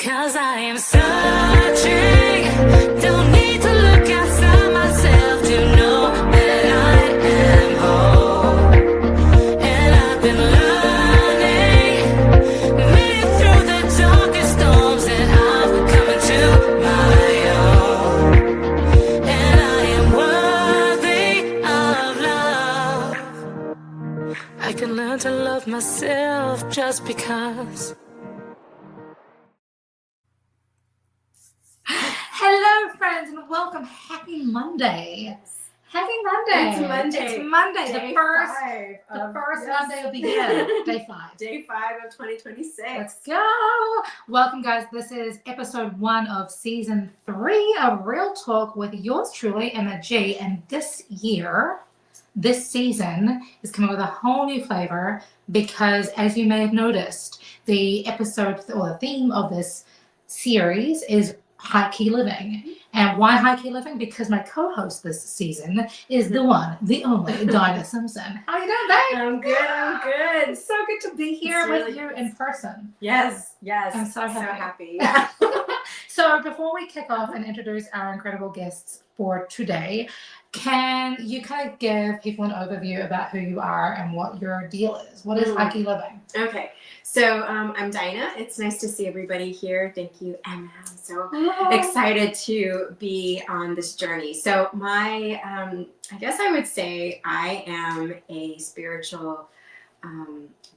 'Cause I am searching, don't need to look outside myself to know that I am whole. And I've been learning, made it through the darkest storms, and I've come into my own. And I am worthy of love. I can learn to love myself just because. Hello, friends, and welcome. Happy Monday. Happy Monday. It's Monday. It's Monday, Day the first yes. Monday of the year. Day 5. Day 5 of 2026. Let's go. Welcome, guys. This is episode 1 of season 3 of Real Talk with yours truly, Emma G. And this season is coming with a whole new flavor because, as you may have noticed, the episode or the theme of this series is high key living. And why high key living? Because my co-host this season is the one, the only Dinah Simpson. How are you doing, babe? I'm good. It's so good to be here It's with really you in person. Yes. I'm so happy. Yeah. So before we kick off and introduce our incredible guests for today, can you kind of give people an overview about who you are and what your deal is? What is high key living? Okay. So I'm Dinah. It's nice to see everybody here. Thank you, Emma. I'm so excited to be on this journey. So my, I guess I would say I am a spiritual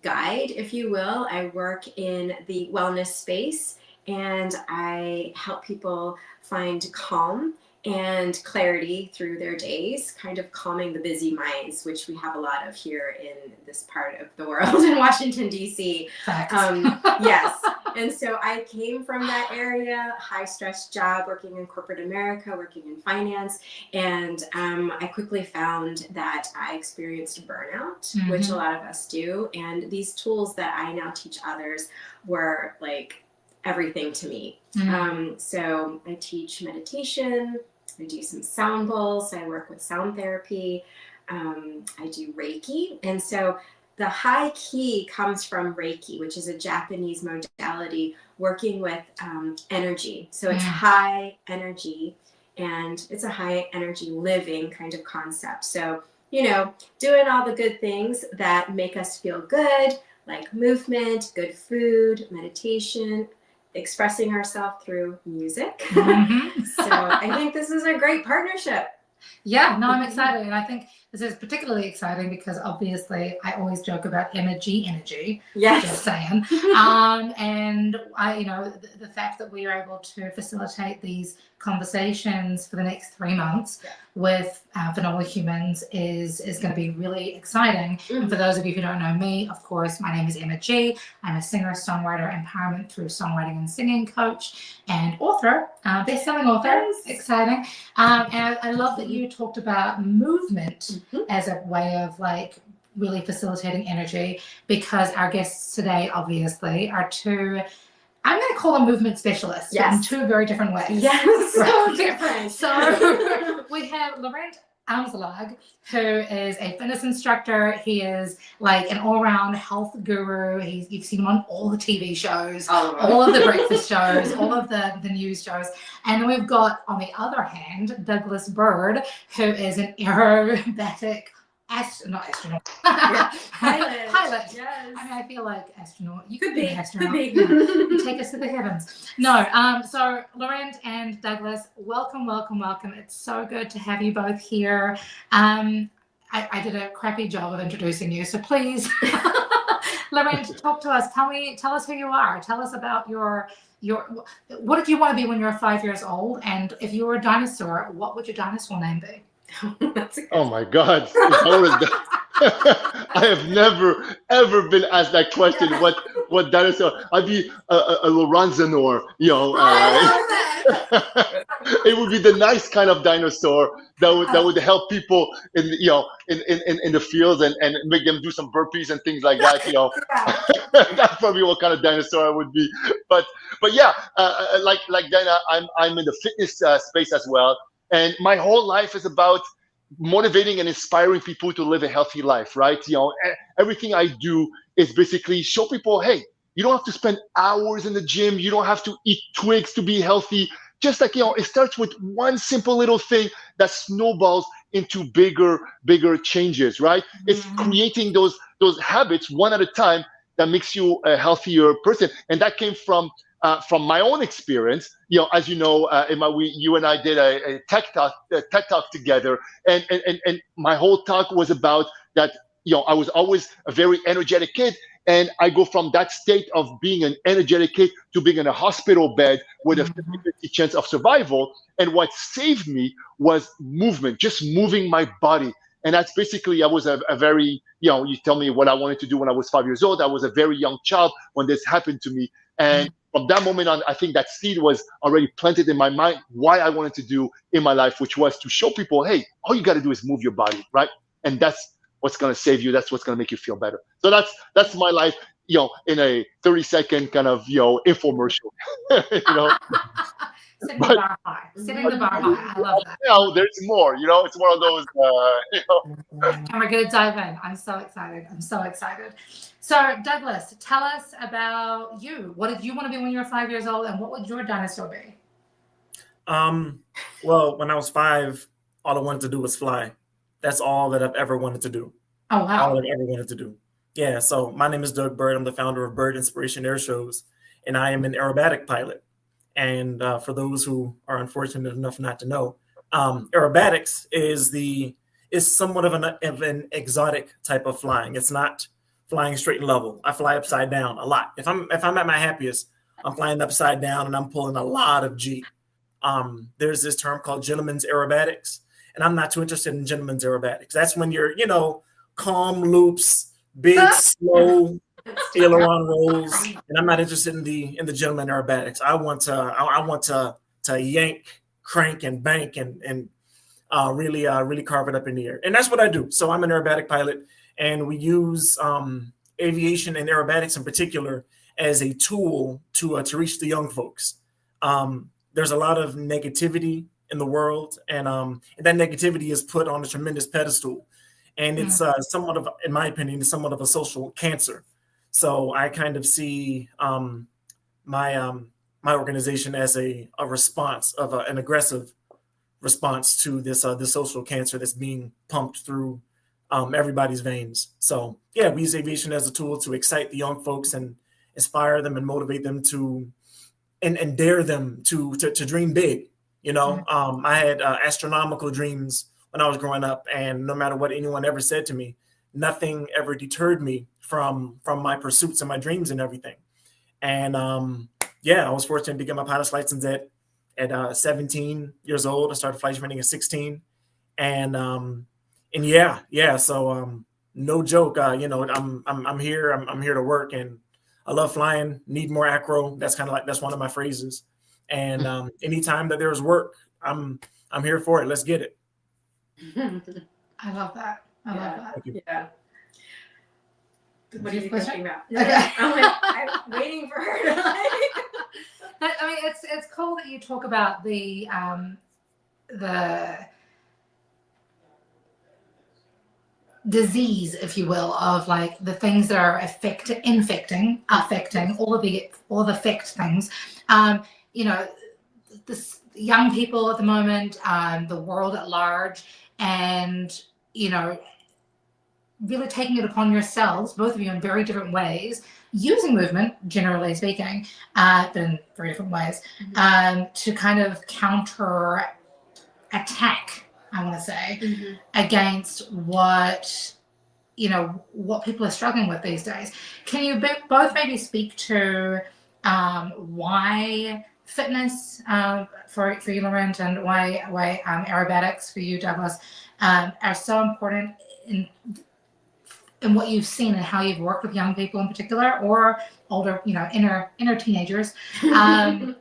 guide, if you will. I work in the wellness space and I help people find calm and clarity through their days, kind of calming the busy minds, which we have a lot of here in this part of the world in Washington, D.C. Yes. And so I came from that area, high stress job, working in corporate America, working in finance. And I quickly found that I experienced burnout, which a lot of us do. And these tools that I now teach others were like everything to me. So I teach meditation, I do some sound bowls, I work with sound therapy, I do Reiki. And so the high key comes from Reiki, which is a Japanese modality working with energy. So it's high energy and it's a high energy living kind of concept. So, you know, doing all the good things that make us feel good, like movement, good food, meditation, expressing ourselves through music. So I think this is a great partnership. Yeah, no, I'm excited. And I think this is particularly exciting because obviously I always joke about energy. Yes. Just saying. And I, the fact that we are able to facilitate these conversations for the next 3 months with phenomenal humans is going to be really exciting. And for those of you who don't know me, of course, my name is Emma G. I'm a singer, songwriter, empowerment through songwriting and singing coach and author, best-selling author. Yes. Exciting. And I love that you talked about movement as a way of like really facilitating energy, because our guests today obviously are two, I'm going to call them movement specialists in 2 very different ways. Yes, so different. So we have Laurent Amzallag, who is a fitness instructor. He is like an all-around health guru. You've seen him on all the TV shows, all of the breakfast shows, all of the news shows. And then we've got, on the other hand, Douglas Bird, who is an aerobatic astronaut. Pilot. Yes. I mean, I feel like astronaut. You Could be be. an astronaut. Could be. You take us to the heavens. No. So Laurent and Douglas, welcome. It's so good to have you both here. I did a crappy job of introducing you, so please, Laurent, talk to us. Tell us who you are. Tell us about your. What did you want to be when you were 5 years old? And if you were a dinosaur, what would your dinosaur name be? Oh my God! I have never ever been asked that question. What dinosaur? I'd be a Laurent. It would be the nice kind of dinosaur that would help people in the fields and make them do some burpees and things like that. That's probably what kind of dinosaur I would be. But yeah, like Dinah, I'm in the fitness space as well. And my whole life is about motivating and inspiring people to live a healthy life, right? Everything I do is basically show people, hey, You don't have to spend hours in the gym. You don't have to eat twigs to be healthy. Just like, it starts with one simple little thing that snowballs into bigger changes, right? It's creating those habits one at a time that makes you a healthier person. And that came from my own experience. As you know, Emma, you and I did a TED talk together, and my whole talk was about that. I was always a very energetic kid, and I go from that state of being an energetic kid to being in a hospital bed with a 50-50 chance of survival. And what saved me was movement, just moving my body. And that's basically, I was a very, you tell me what I wanted to do when I was 5 years old. I was a very young child when this happened to me. And from that moment on, I think that seed was already planted in my mind, why I wanted to do in my life, which was to show people, hey, all you got to do is move your body, right? And that's what's going to save you. That's what's going to make you feel better. So that's my life, in a 30-second kind of, infomercial, Setting the bar high. Setting the bar high. I love that. There's more, it's one of those, And we're going to dive in. I'm so excited. So, Douglas, tell us about you. What did you want to be when you were 5 years old, and what would your dinosaur be? Well, when I was 5, all I wanted to do was fly. That's all that I've ever wanted to do. Oh, wow. All I've ever wanted to do. Yeah, so my name is Doug Bird. I'm the founder of Bird Inspiration Air Shows, and I am an aerobatic pilot. And for those who are unfortunate enough not to know, aerobatics is somewhat of an exotic type of flying. It's not flying straight and level. I fly upside down a lot. If I'm at my happiest, I'm flying upside down and I'm pulling a lot of G. There's this term called gentleman's aerobatics, and I'm not too interested in gentleman's aerobatics. That's when you're, calm loops, big, slow aileron rolls, and I'm not interested in the gentleman aerobatics. I want to yank, crank, and bank, and really carve it up in the air. And that's what I do. So I'm an aerobatic pilot, and we use aviation and aerobatics in particular as a tool to reach the young folks. There's a lot of negativity in the world, and that negativity is put on a tremendous pedestal, and it's somewhat of, in my opinion, somewhat of a social cancer. So I kind of see my organization as a response of an aggressive response to this social cancer that's being pumped through everybody's veins. So yeah, we use aviation as a tool to excite the young folks and inspire them and motivate them to and dare them to dream big. I had astronomical dreams when I was growing up, and no matter what anyone ever said to me, nothing ever deterred me from my pursuits and my dreams and everything. And I was fortunate to get my pilot's license at 17 years old. I started flight training at 16, and so no joke. I'm here. I'm here to work, and I love flying. Need more acro. That's one of my phrases. And anytime that there's work, I'm here for it. Let's get it. I love that. I love that. Yeah. What are you Question? thinking about? Okay. I'm waiting for her to It's cool that you talk about the disease, if you will, of like the things that are affecting all of the affect things. This young people at the moment, the world at large, and really taking it upon yourselves, both of you in very different ways, using movement, generally speaking, but in very different ways, to kind of counter attack, I want to say, against what people are struggling with these days. Can you both maybe speak to why fitness for you, Laurent, and why aerobatics for you, Douglas, are so important in what you've seen and how you've worked with young people in particular, or older, inner teenagers, when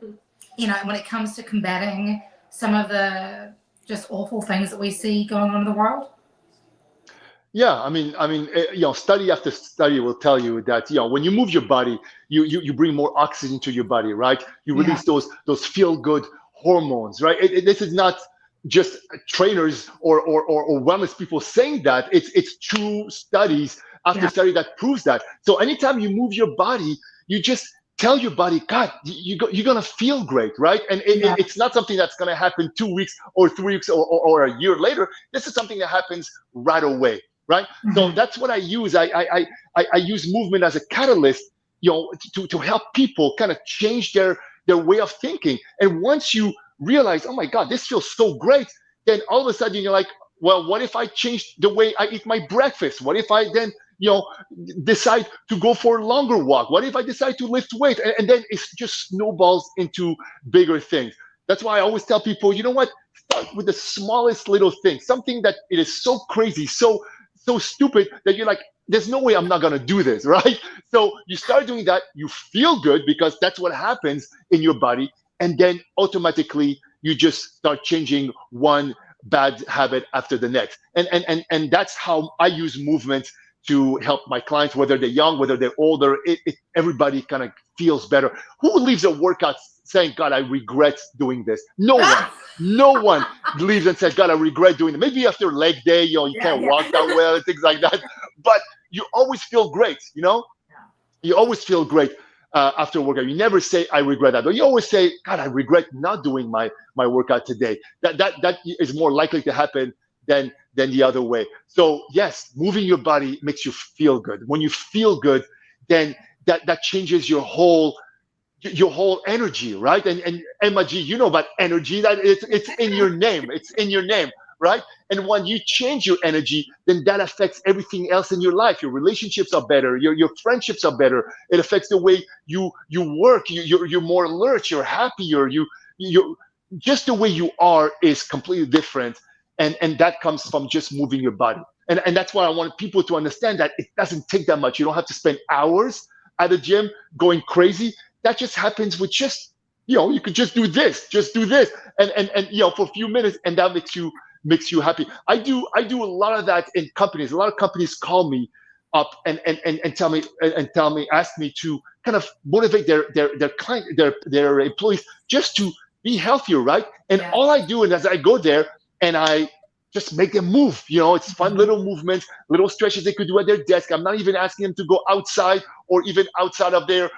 it comes to combating some of the just awful things that we see going on in the world? Yeah, I mean, study after study will tell you that when you move your body, you bring more oxygen to your body, right? You release those feel good hormones, right? This is not just trainers or wellness people saying that. It's true studies after study that proves that. So anytime you move your body, you just tell your body, God, you're going to feel great, right? And it's not something that's going to happen 2 weeks or 3 weeks or a year later. This is something that happens right away, right? So that's what I use. I use movement as a catalyst, to help people kind of change their way of thinking. And once you realize, oh my God, this feels so great, then all of a sudden you're like, well, what if I change the way I eat my breakfast? What if I then decide to go for a longer walk? What if I decide to lift weight? And then it just snowballs into bigger things. That's why I always tell people, you know what? Start with the smallest little thing, something that it is so crazy, so stupid that you're like, there's no way I'm not gonna do this, right? So you start doing that, you feel good because that's what happens in your body, and then automatically you just start changing one bad habit after the next. And that's how I use movement to help my clients, whether they're young, whether they're older. Everybody kind of feels better. Who leaves a workout saying, God, I regret doing this? No one. No one leaves and says, God, I regret doing it. Maybe after leg day, you can't walk that well and things like that. But you always feel great, You always feel great after a workout. You never say, I regret that. But you always say, God, I regret not doing my workout today. That is more likely to happen than the other way. So yes, moving your body makes you feel good. When you feel good, then that changes your whole energy, right? And Emma G, you know about energy, that it's in your name. It's in your name, right? And when you change your energy, then that affects everything else in your life. Your relationships are better. Your friendships are better. It affects the way you work. You're more alert. You're happier. You just the way you are is completely different. And that comes from just moving your body. And that's why I want people to understand that it doesn't take that much. You don't have to spend hours at the gym going crazy. That just happens with just, you could just do this, and for a few minutes, and that makes you happy. I do a lot of that in companies. A lot of companies call me up and tell me, ask me to kind of motivate their client, their employees just to be healthier, right? And all I do is as I go there and I just make them move. It's fun little movements, little stretches they could do at their desk. I'm not even asking them to go outside or even outside of their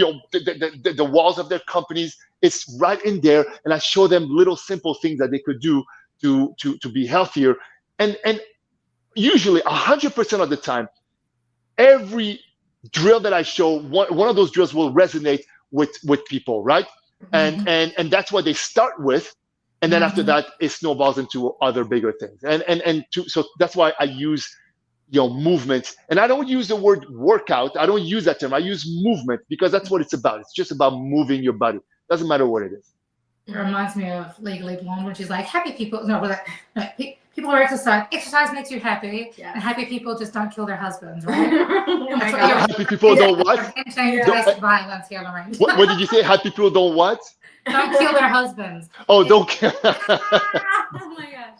the walls of their companies. It's right in there, and I show them little simple things that they could do to be healthier. And usually 100% of the time, every drill that I show, one of those drills will resonate with people, right? And that's what they start with. And then after that, it snowballs into other bigger things. So that's why I use movement. And I don't use the word workout. I don't use that term. I use movement because that's what it's about. It's just about moving your body. Doesn't matter what it is. It reminds me of Legally Blonde, which is like happy people. No, people are exercise. Exercise makes you happy, and happy people just don't kill their husbands, right? Happy people don't what? Domestic violence here, Laurent. What did you say? Happy people don't what? Don't kill their husbands. Oh, don't kill. Oh my gosh.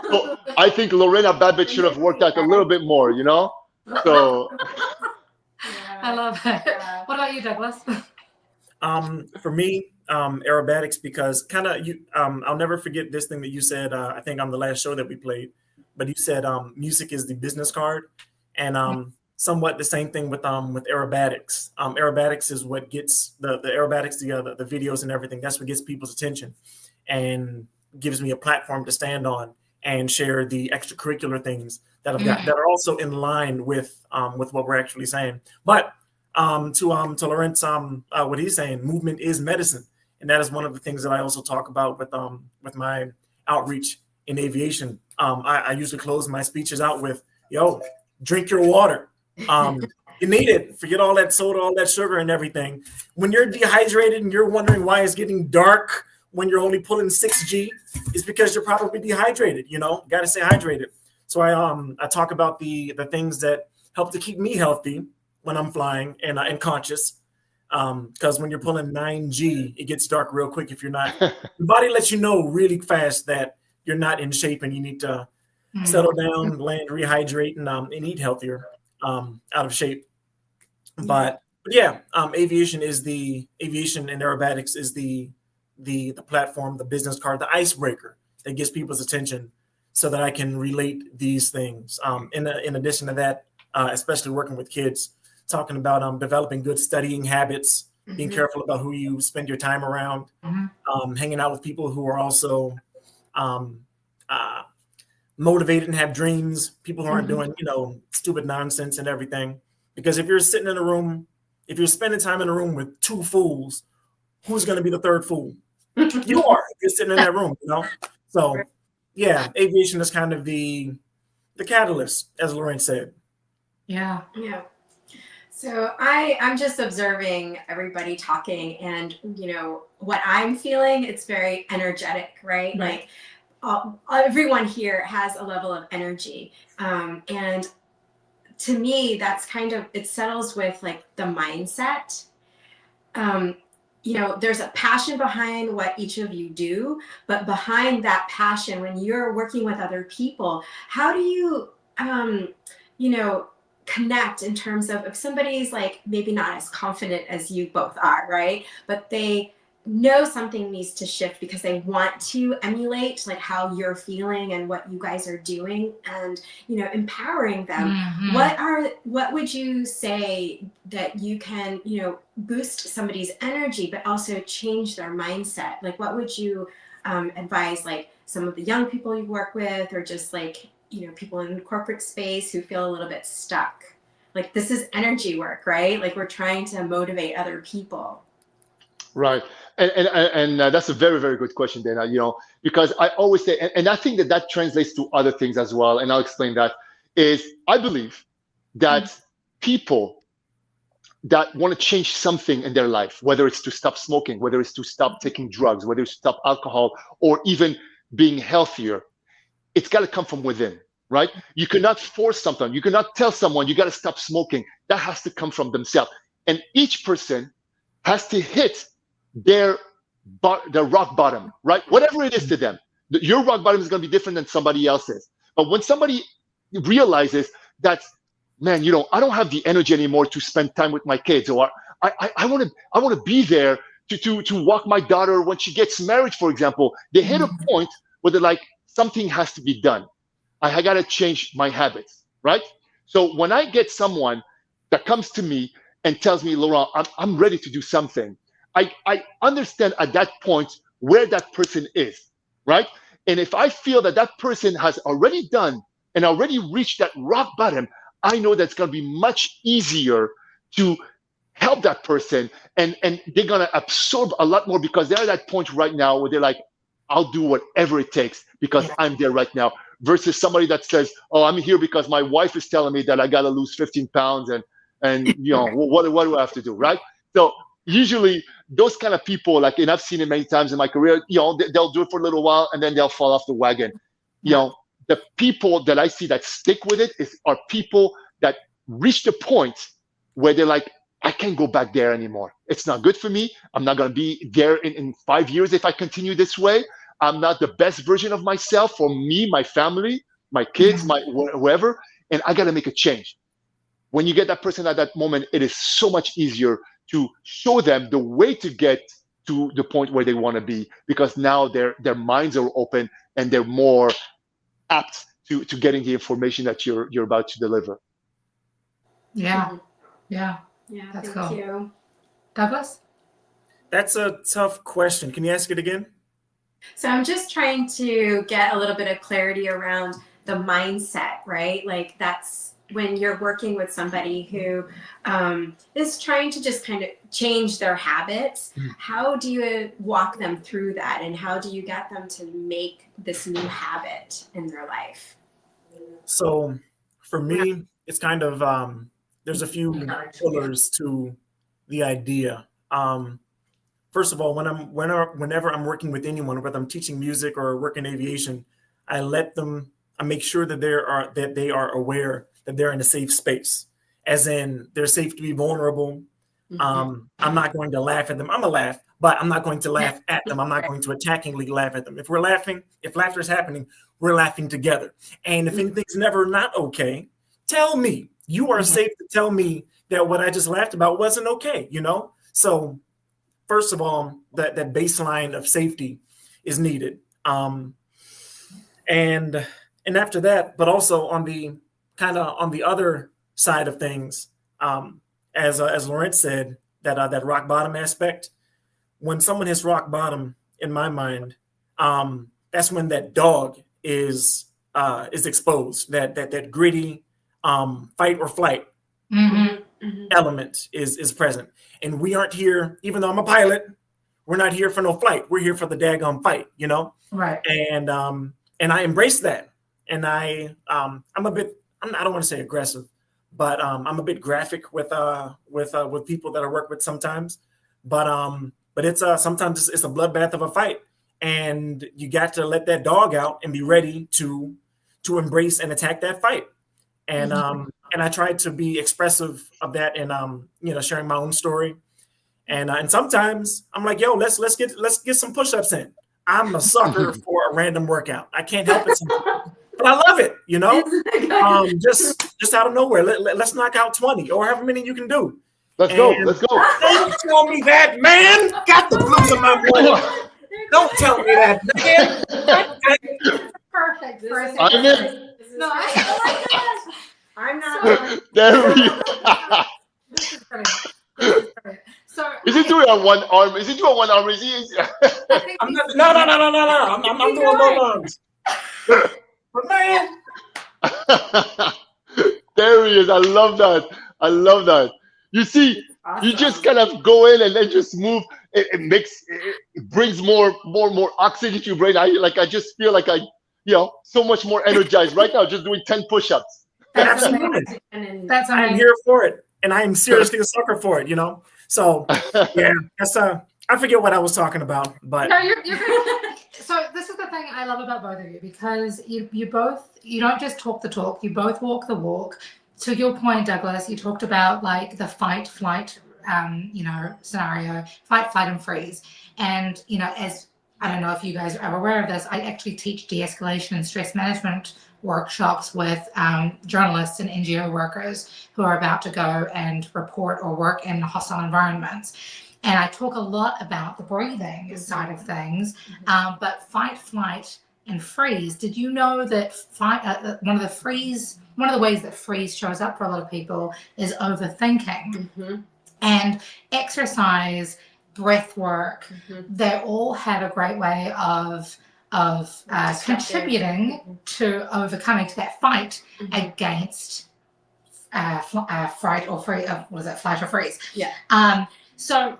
So I think Lorena Babbitt should have worked out a little bit more, So. I love it. What about you, Douglas? For me, aerobatics, because kind of I'll never forget this thing that you said. I think on the last show that we played, but you said music is the business card, and somewhat the same thing with aerobatics. Aerobatics is what gets the aerobatics, the videos and everything. That's what gets people's attention, and gives me a platform to stand on and share the extracurricular things that I've got that are also in line with what we're actually saying. But to Laurent's what he's saying, movement is medicine, and that is one of the things that I also talk about with my outreach in aviation. I usually close my speeches out with, drink your water. You need it. Forget all that soda, all that sugar and everything. When you're dehydrated and you're wondering why it's getting dark when you're only pulling 6G, it's because you're probably dehydrated. Got to stay hydrated. So I talk about the things that help to keep me healthy when I'm flying and conscious. Because when you're pulling 9G, it gets dark real quick if you're not. Your body lets you know really fast that you're not in shape and you need to settle down, land, rehydrate, and eat healthier out of shape. But yeah, aviation and aerobatics is the platform, the business card, the icebreaker that gets people's attention so that I can relate these things. In addition to that, especially working with kids, talking about developing good studying habits, being Mhm. careful about who you spend your time around, hanging out with people who are also um, uh, motivated and have dreams, people who aren't doing, stupid nonsense and everything. Because if you're sitting in a room, if you're spending time in a room with two fools, who's going to be the third fool? You are. If you're sitting in that room, So, yeah, aviation is kind of the catalyst, as Laurent said. Yeah. Yeah. So I'm just observing everybody talking, and what I'm feeling. It's very energetic, right? Right. Like everyone here has a level of energy, and to me, that's kind of it settles with like the mindset. Um, there's a passion behind what each of you do, but behind that passion, when you're working with other people, how do you, you know, connect in terms of if somebody's like maybe not as confident as you both are, right? But they know something needs to shift because they want to emulate like how you're feeling and what you guys are doing, and empowering them. What would you say that you can boost somebody's energy but also change their mindset? Like what would you advise like some of the young people you work with, or just like people in the corporate space who feel a little bit stuck? Like this is energy work, right? Like we're trying to motivate other people. Right. And that's a very, very good question, Dana, because I always say, and I think that translates to other things as well. And I'll explain that is I believe that people that want to change something in their life, whether it's to stop smoking, whether it's to stop taking drugs, whether it's to stop alcohol, or even being healthier, it's got to come from within, right? You cannot force something. You cannot tell someone you got to stop smoking. That has to come from themselves. And each person has to hit their rock bottom, right? Whatever it is to them. Your rock bottom is going to be different than somebody else's. But when somebody realizes that, man, I don't have the energy anymore to spend time with my kids, or I want to be there to walk my daughter when she gets married, for example. They hit a point where they're like, something has to be done. I got to change my habits, right? So when I get someone that comes to me and tells me, Laurent, I'm ready to do something, I understand at that point where that person is, right? And if I feel that that person has already done and already reached that rock bottom, I know that's going to be much easier to help that person, and they're going to absorb a lot more because they're at that point right now where they're like, I'll do whatever it takes because I'm there right now, versus somebody that says, oh, I'm here because my wife is telling me that I got to lose 15 pounds and what do I have to do, right? So usually those kind of people, like, and I've seen it many times in my career, they'll do it for a little while and then they'll fall off the wagon. The people that I see that stick with it are people that reach the point where they're like, I can't go back there anymore. It's not good for me. I'm not going to be there in 5 years if I continue this way. I'm not the best version of myself for me, my family, my kids, my whoever, and I got to make a change. When you get that person at that moment, it is so much easier to show them the way to get to the point where they want to be, because now their minds are open and they're more apt to getting the information that you're about to deliver. Yeah. Yeah, That's thank cool. you. Douglas? That's a tough question. Can you ask it again? So I'm just trying to get a little bit of clarity around the mindset, right? Like that's when you're working with somebody who is trying to just kind of change their habits. How do you walk them through that, and how do you get them to make this new habit in their life? So for me, it's kind of there's a few pillars to the idea. First of all, whenever I'm working with anyone, whether I'm teaching music or working aviation, I make sure that they are aware that they're in a safe space, as in they're safe to be vulnerable. I'm not going to laugh at them. I'm gonna laugh, but I'm not going to laugh at them. I'm not going to attackingly laugh at them. If laughter is happening, we're laughing together. And if anything's never not okay, tell me. You are safe to tell me that what I just laughed about wasn't okay, So first of all, that baseline of safety is needed. And after that, but also on the other side of things, as Laurent said, that rock bottom aspect. When someone hits rock bottom, in my mind, that's when that dog is exposed. That gritty fight or flight element is present. And we aren't here, even though I'm a pilot, we're not here for no flight. We're here for the daggone fight, you know? Right. And I embrace that. And I'm a bit, I don't want to say aggressive, but I'm a bit graphic with people that I work with sometimes. But it's sometimes it's a bloodbath of a fight, and you got to let that dog out and be ready to embrace and attack that fight. And I try to be expressive of that, and sharing my own story. And sometimes I'm like, yo, let's get some push-ups in. I'm a sucker for a random workout. I can't help it sometimes. But I love it, you know. Just out of nowhere, let's knock out 20 or however many you can do. Let's go. Don't tell me that, man. Got the blues in my voice. Don't tell me that, man. Perfect. I'm in. No, I'm not. There we This is great. This is great. So Is he doing on one arm? Is he doing one arm? Is he? I think I'm not, no. I'm doing both arms. But man, There he is. I love that. You see, Awesome. you just kind of go in and then just move. It brings more oxygen to your brain. I just feel like so much more energized right now just doing 10 push-ups. that's absolutely. amazing. That's I'm amazing. here for it, and I am seriously a sucker for it. You know, so yeah, that's I forget what I was talking about, but No, you're good. So this is the thing I love about both of you, because you don't just talk the talk, you both walk the walk. To your point, Douglas, you talked about like the fight, flight, scenario, fight, flight, and freeze. And, as I don't know if you guys are aware of this, I actually teach de-escalation and stress management workshops with journalists and NGO workers who are about to go and report or work in hostile environments. And I talk a lot about the breathing side of things, but fight, flight, and freeze. Did you know that one of the ways that freeze shows up for a lot of people is overthinking, and exercise, breath work. They all have a great way of contributing to overcoming to that fight against fright or freeze. Flight or freeze? Yeah. So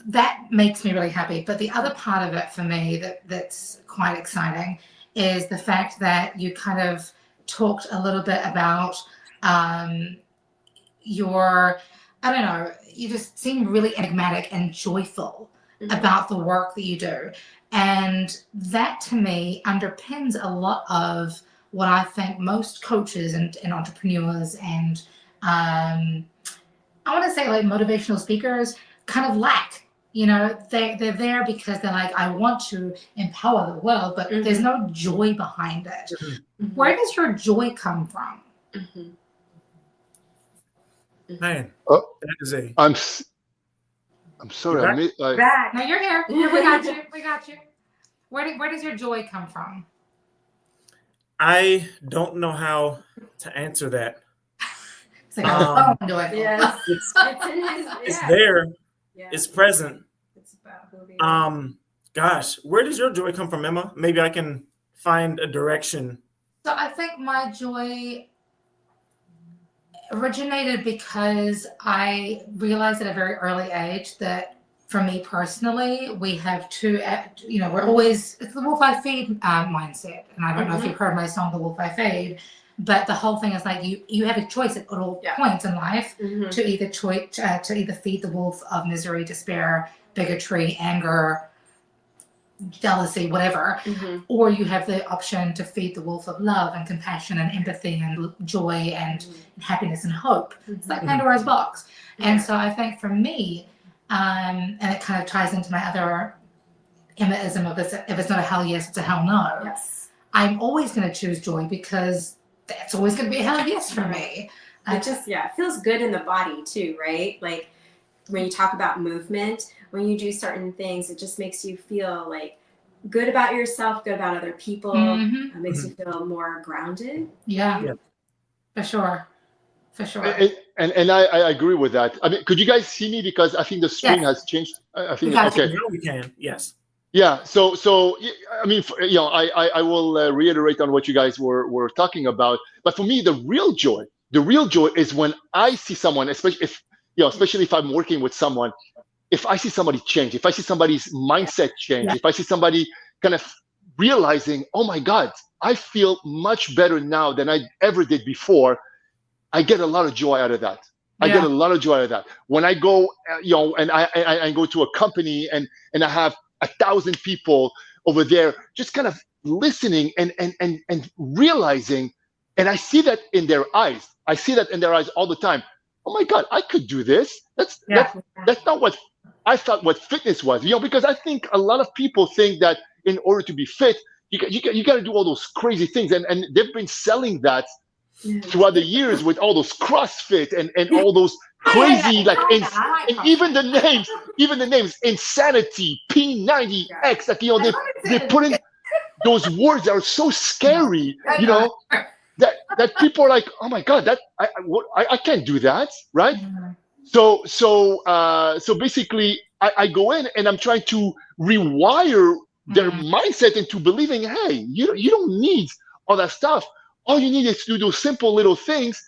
that makes me really happy. But the other part of it for me that's quite exciting is the fact that you kind of talked a little bit about you just seem really enigmatic and joyful about the work that you do. And that to me underpins a lot of what I think most coaches and entrepreneurs and I want to say like motivational speakers kind of lack. They're there because they're like, I want to empower the world, but there's no joy behind it. Where does your joy come from? man, Oh. that is a I'm sorry. Back. No, you're here. We got you. Where does your joy come from? I don't know how to answer that. It's like a phone joyful. Yes. It's in his. it's there. Yeah. It's present. It's about who we are. Gosh, where does your joy come from, Emma? Maybe I can find a direction. So I think my joy originated because I realized at a very early age that for me personally, we have two, we're always, it's the wolf I feed mindset. And I don't know if you've heard my song, The Wolf I Feed, but the whole thing is like you have a choice at all points in life to either feed the wolf of misery, despair, bigotry, anger, jealousy, whatever, or you have the option to feed the wolf of love and compassion and empathy and joy and happiness and hope. It's like Pandora's box. And so I think for me, and it kind of ties into my other Emma-ism of if it's not a hell yes, it's a hell no. Yes. I'm always going to choose joy because that's always going to be a hell yes for me. It feels good in the body too, right? Like when you talk about movement, when you do certain things, it just makes you feel like good about yourself, good about other people. It makes you feel more grounded. Yeah, for sure. for sure. And I agree with that. I mean, could you guys see me, because I think the screen Yes. has changed. I think We got you. okay. Now we can. Yes. Yeah. So I mean, I will reiterate on what you guys were talking about. But for me, the real joy is when I see someone, especially if I'm working with someone, if I see somebody change, if I see somebody's mindset change, Yeah. if I see somebody kind of realizing, oh my God, I feel much better now than I ever did before, I get a lot of joy out of that. I get a lot of joy out of that. When I go, and I go to a company and I have 1,000 people over there, just kind of listening and realizing, and I see that in their eyes. I see that in their eyes all the time. Oh my God, I could do this. That's not what I thought what fitness was. Because I think a lot of people think that in order to be fit, you got to do all those crazy things, and they've been selling that throughout the years with all those CrossFit and all those crazy and even the names Insanity, P90X, like they put in those words that are so scary, that people are like, oh my God, that I can't do that, right? So basically, I go in and I'm trying to rewire their mindset into believing, hey, you don't need all that stuff. All you need is to do those simple little things,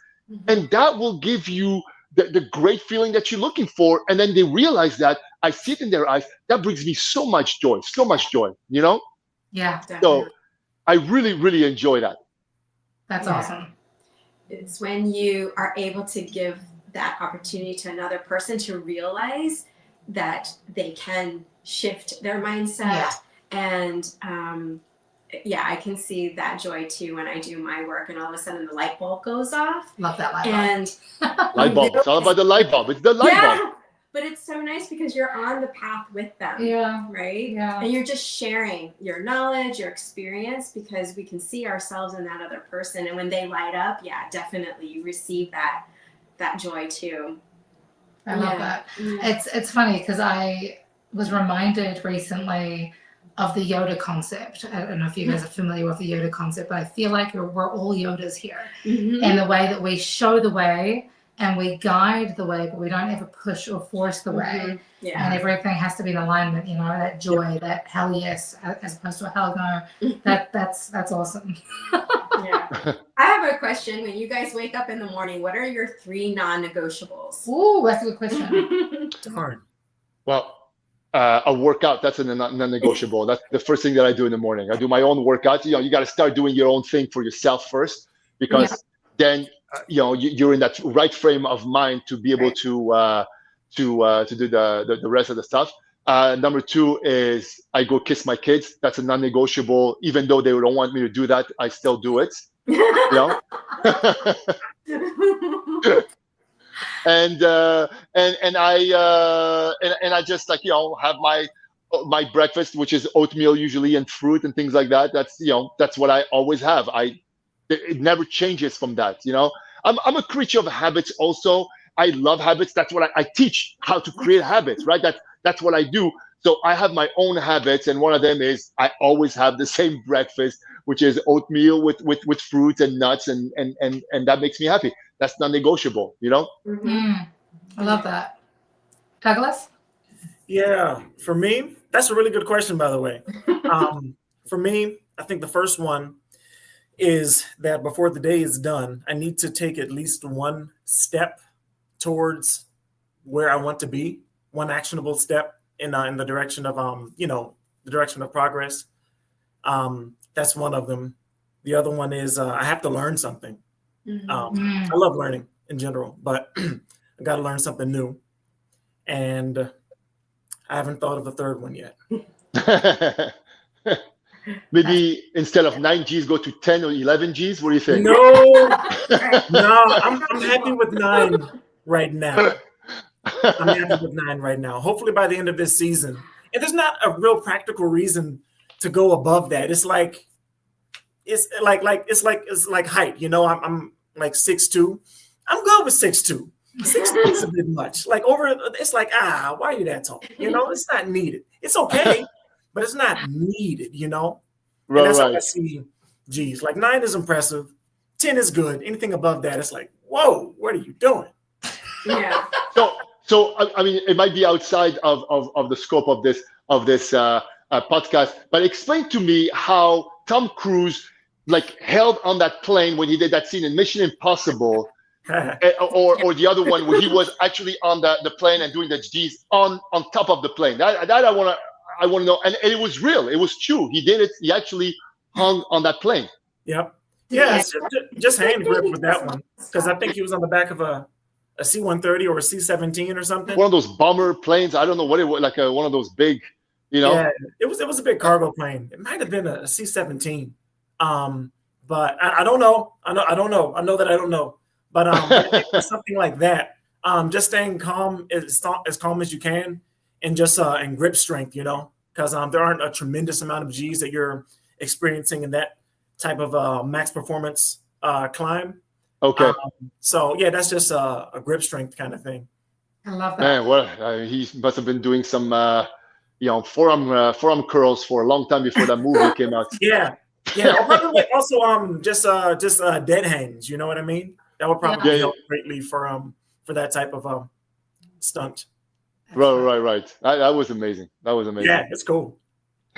and that will give you the great feeling that you're looking for. And then they realize that. I see it in their eyes. That brings me so much joy, Yeah. So I really, really enjoy that. That's awesome. It's when you are able to give that opportunity to another person to realize that they can shift their mindset. And I can see that joy too when I do my work and all of a sudden the light bulb goes off. Love that light bulb. And light bulb. It's all about the light bulb. It's the light bulb. But it's so nice because you're on the path with them. Yeah. Right? Yeah. And you're just sharing your knowledge, your experience, because we can see ourselves in that other person. And when they light up, definitely you receive that joy too. I love that. It's funny because I was reminded recently of the Yoda concept. I don't know if you guys are familiar with the Yoda concept, but I feel like we're all Yodas here. In the way that we show the way and we guide the way, but we don't ever push or force the way. And everything has to be in alignment, that joy, that hell yes, as opposed to a hell no. That's awesome. I have a question. When you guys wake up in the morning, what are your 3 non-negotiables? Ooh, that's a good question. Darn. Well, a workout, that's a non-negotiable. That's the first thing that I do in the morning. I do my own workout. You got to start doing your own thing for yourself first, because then you're in that right frame of mind to be able to do the rest of the stuff. Number 2 is I go kiss my kids. That's a non-negotiable. Even though they don't want me to do that, I still do it. And I just have my breakfast, which is oatmeal usually and fruit and things like that. That's what I always have. It never changes from that. I'm a creature of habits also. I love habits. That's what I teach, how to create habits, right? That's what I do. So I have my own habits, and one of them is I always have the same breakfast, which is oatmeal with fruits and nuts, and that makes me happy. That's non-negotiable, I love that. Douglas? Yeah, for me, that's a really good question, by the way. For me, I think the first one is that before the day is done, I need to take at least one step towards where I want to be, one actionable step in the direction of the direction of progress. That's one of them. The other one is I have to learn something. I love learning in general, but I got to learn something new, and I haven't thought of a third one yet. Maybe instead of 9 Gs, go to 10 or 11 Gs. What do you think? No, I'm happy with 9 right now. Hopefully by the end of this season. And there's not a real practical reason to go above that. It's like height. I'm like 6'2". I'm good with 6'2". 6'2" is a bit much. It's like, why are you that tall? It's not needed. It's okay, but it's not needed, Right, and that's right. how I see G's. 9 is impressive. 10 is good. Anything above that, it's like, whoa, what are you doing? Yeah. So I mean, it might be outside of the scope of this podcast, but explain to me how Tom Cruise like held on that plane when he did that scene in Mission Impossible, or the other one where he was actually on the plane and doing the G's on top of the plane. That I want to know, and it was real. It was true. He did it. He actually hung on that plane. Yep. Yeah, just hand grip with that one, because I think he was on the back of a C-130 or a C-17 or something. One of those bomber planes. I don't know what it was, like one of those big, you know. Yeah, it was a big cargo plane. It might have been a C-17, but I don't know. I don't know. I know that I don't know. But something like that. Just staying calm, as calm as you can, and just and grip strength, you know, because there aren't a tremendous amount of G's that you're experiencing in that type of max performance climb. Okay. So yeah, that's just a grip strength kind of thing. I love that. Man, well, he must have been doing some, forearm curls for a long time before that movie came out. Yeah. Or probably also just dead hangs. You know what I mean? That would probably help greatly for that type of stunt. Right. That was amazing. Yeah, it's cool.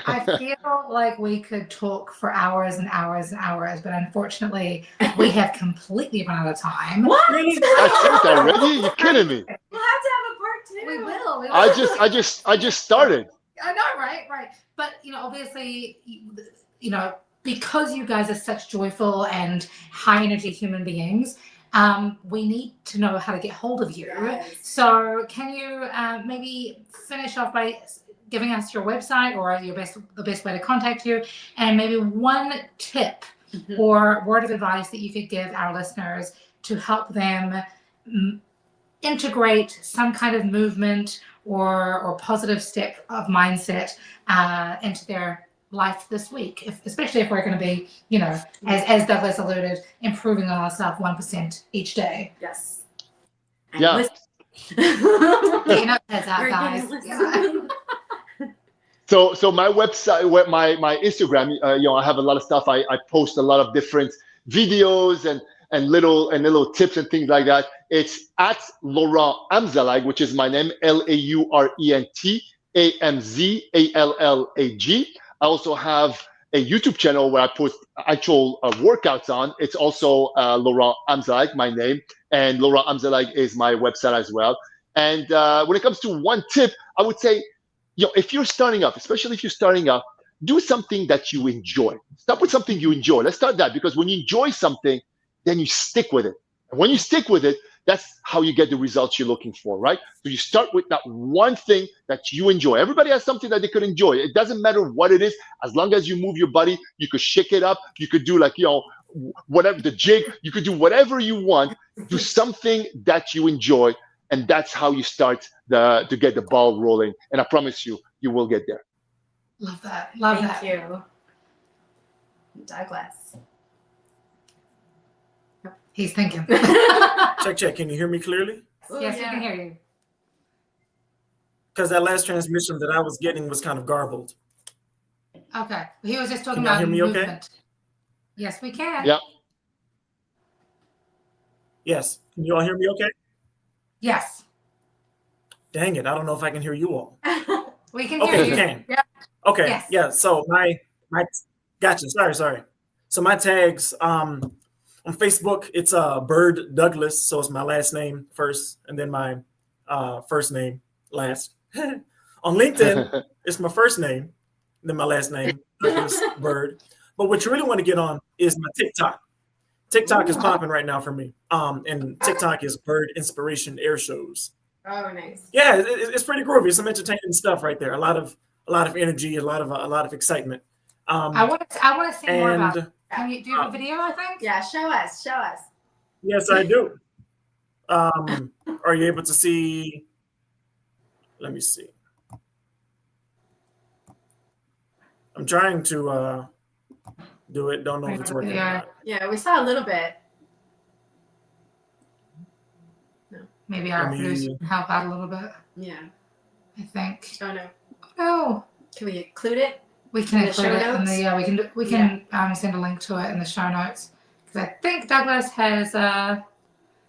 I feel like we could talk for hours and hours and hours, but unfortunately, we have completely run out of time. What? Really? That's it already? You kidding me? We'll have to have a part 2. We will. I just started. I know, right. But obviously, because you guys are such joyful and high energy human beings, we need to know how to get hold of you. Yes. So, can you maybe finish off by giving us your website or the best way to contact you, and maybe one tip or word of advice that you could give our listeners to help them integrate some kind of movement or positive step of mindset into their life this week, especially if we're going to be, as Douglas alluded, improving on ourselves 1% each day. Yes. Yeah. Heads out, guys. Yeah. So my website, my Instagram, I have a lot of stuff. I post a lot of different videos and little tips and things like that. It's at Laurent Amzallag, which is my name, LAURENT AMZALLAG. I also have a YouTube channel where I post actual workouts on. It's also Laurent Amzallag, my name, and Laurent Amzallag is my website as well. And when it comes to one tip, I would say, if you're starting up, especially if you're starting up, do something that you enjoy. Start with something you enjoy. Let's start that, because when you enjoy something, then you stick with it. And when you stick with it, that's how you get the results you're looking for, right? So you start with that one thing that you enjoy. Everybody has something that they could enjoy. It doesn't matter what it is. As long as you move your body, you could shake it up. You could do whatever, the jig. You could do whatever you want. Do something that you enjoy. And that's how you start to get the ball rolling. And I promise you, you will get there. Love that. Thank you. Douglas. He's thinking. Check. Can you hear me clearly? Yes, we can hear you. Because that last transmission that I was getting was kind of garbled. Okay. He was just talking Can y'all about hear me movement. okay? Yes, we can. Yeah. Yes. Can you all hear me okay? Yes. Dang it. I don't know if I can hear you all. We can hear Okay, you. you can. Yeah. Okay. Yes. Yeah. So my gotcha. Sorry. So my tags on Facebook, it's Bird Douglas. So it's my last name first, and then my first name last. On LinkedIn, it's my first name, then my last name, Douglas Bird. But what you really want to get on is my TikTok. TikTok is popping right now for me. And TikTok is Bird Inspiration Air Shows. Oh, nice. Yeah, it's pretty groovy. Some entertaining stuff right there. A lot of energy, a lot of excitement. I want to see more about it. Can you do a video, I think? Yeah, show us. Yes, I do. Are you able to see? Let me see. I'm trying to do it. Don't know if it's working or not. Yeah, we saw a little bit. Maybe our producer can help out a little bit. Yeah. I think. Oh no. Oh. Can we include it? We can In the include show it in notes? the we can send a link to it in the show notes, 'Cause I think Douglas has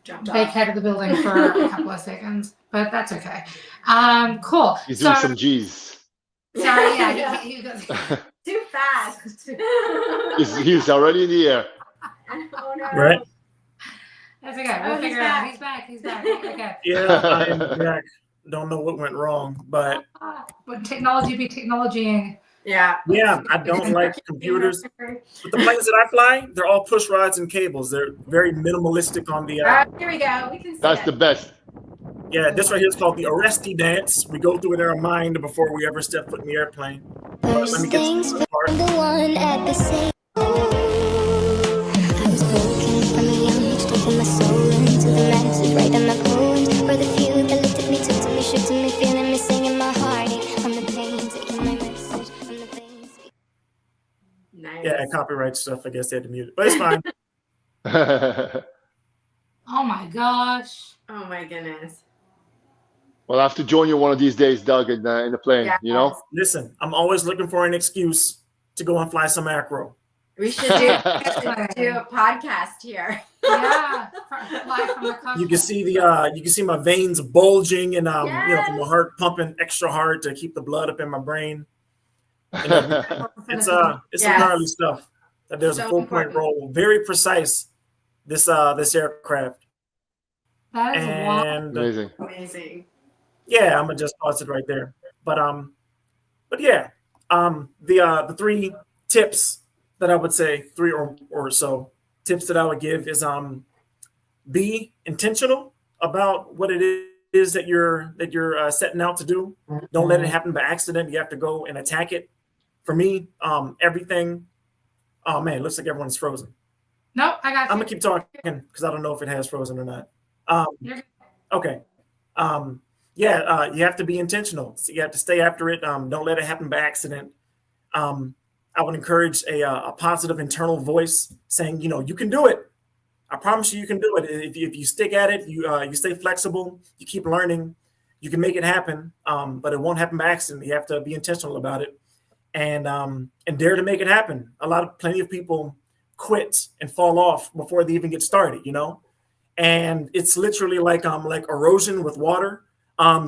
Jumped off. vacated the building for a couple of seconds, but that's okay. Cool. He's So, doing some G's. sorry, yeah, he does. Too fast. He's already in the air. Oh no. Right? That's okay. We'll Oh, he's figure it out. back. He's back. Okay. Yeah, I am back. Don't know what went wrong, but But technology be technologying. Yeah. yeah, I don't like computers. But the planes that I fly, they're all push rods and cables. They're very minimalistic on the. Here we go. We can see That's it. the best. Yeah, this right here is called the Arresti dance. We go through it in our mind before we ever step foot in the airplane. Let me get to this part. The one at the same. I was broken from a young age, taking my soul into the masses, writing my poems for the few that looked at me, took to me, shook to me, feeling me, singing my heartache from the pain, taking my message from the veins. Nice. Yeah, copyright stuff. I guess they had to mute it, but it's fine. Oh my gosh. Oh my goodness. Well, I have to join you one of these days, Doug, in the plane. Yes. You know. Listen, I'm always looking for an excuse to go and fly some acro. We should do a podcast here. Yeah. Live from the coast. You can see you can see my veins bulging and you know, from my heart pumping extra hard to keep the blood up in my brain. It's Yes. gnarly stuff. That there's a So 4-point important. roll, very precise. This aircraft, That is wild. and Amazing. Amazing. yeah, I'm gonna just pause it right there. But yeah, the 3 tips that I would say, 3 or so tips that I would give is be intentional about what it is that you're setting out to do. Don't let it happen by accident. You have to go and attack it. For me, everything. Oh man, looks like everyone's frozen. Nope, I got you. I'm gonna keep talking because I don't know if it has frozen or not. You're good. Okay. You have to be intentional. So you have to stay after it. Don't let it happen by accident. I would encourage a positive internal voice saying, you know, you can do it. I promise you can do it. If you stick at it, you stay flexible, you keep learning, you can make it happen. But it won't happen by accident. You have to be intentional about it and dare to make it happen. Plenty of people quit and fall off before they even get started, you know? And it's literally like erosion with water.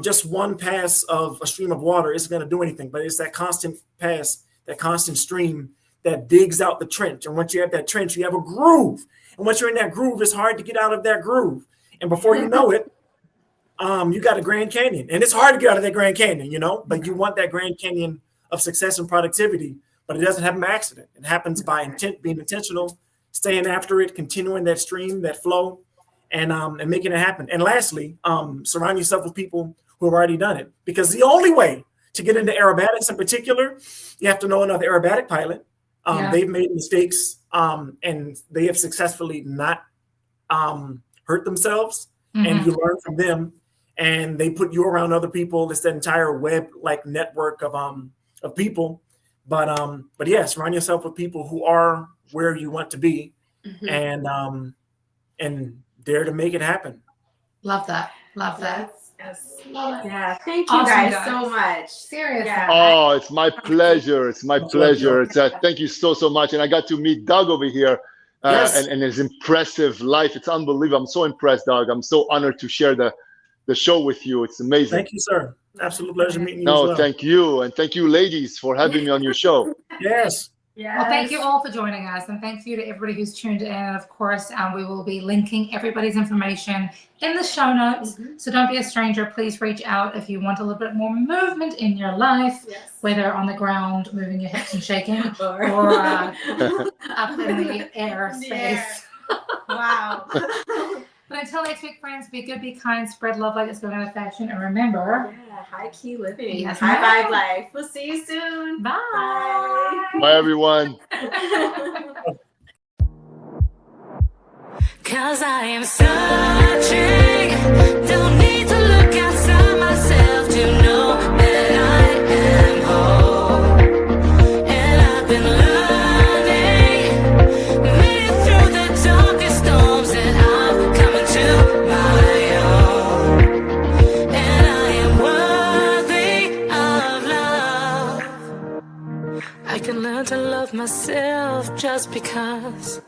Just one pass of a stream of water isn't going to do anything, but it's that constant pass, that constant stream that digs out the trench. And once you have that trench, you have a groove. And once you're in that groove, it's hard to get out of that groove. And before you know it, you got a Grand Canyon. And it's hard to get out of that Grand Canyon, you know, but you want that Grand Canyon of success and productivity, but it doesn't happen by accident. It happens by being intentional, staying after it, continuing that stream, that flow, and making it happen. And lastly, surround yourself with people who have already done it, because the only way to get into aerobatics in particular, you have to know another aerobatic pilot. They've made mistakes and they have successfully not hurt themselves, and you learn from them, and they put you around other people. It's that entire web-like network of people. But yeah, surround yourself with people who are where you want to be, and dare to make it happen. Love that. Love that. Yes. Love it. Yeah. Thank you Awesome, guys guys. so much. Seriously. Yeah. Oh, it's my pleasure. It's my pleasure. It's thank you so much. And I got to meet Doug over here, Yes. and his impressive life. It's unbelievable. I'm so impressed, Doug. I'm so honored to share the show with you. It's amazing. Thank you, sir. Absolute pleasure meeting you. No, as well. thank you, and thank you, ladies, for having me on your show. Yes. Yes. Well, thank you all for joining us, and thank you to everybody who's tuned in. And of course, we will be linking everybody's information in the show notes. So don't be a stranger. Please reach out if you want a little bit more movement in your life, Yes. whether on the ground, moving your hips and shaking, Or- or up in the air space. Wow. But until next week, friends, be good, be kind, spread love like it's going out of fashion, and remember, Yeah, high key living. Yes, High ma'am. vibe life. We'll see you soon. bye. Bye, everyone. Cause I am searching, don't need to look outside myself to know that I am whole. And I've been learning, made it through the darkest storms, and I've come into my own. And I am worthy of love. I can learn to love myself just because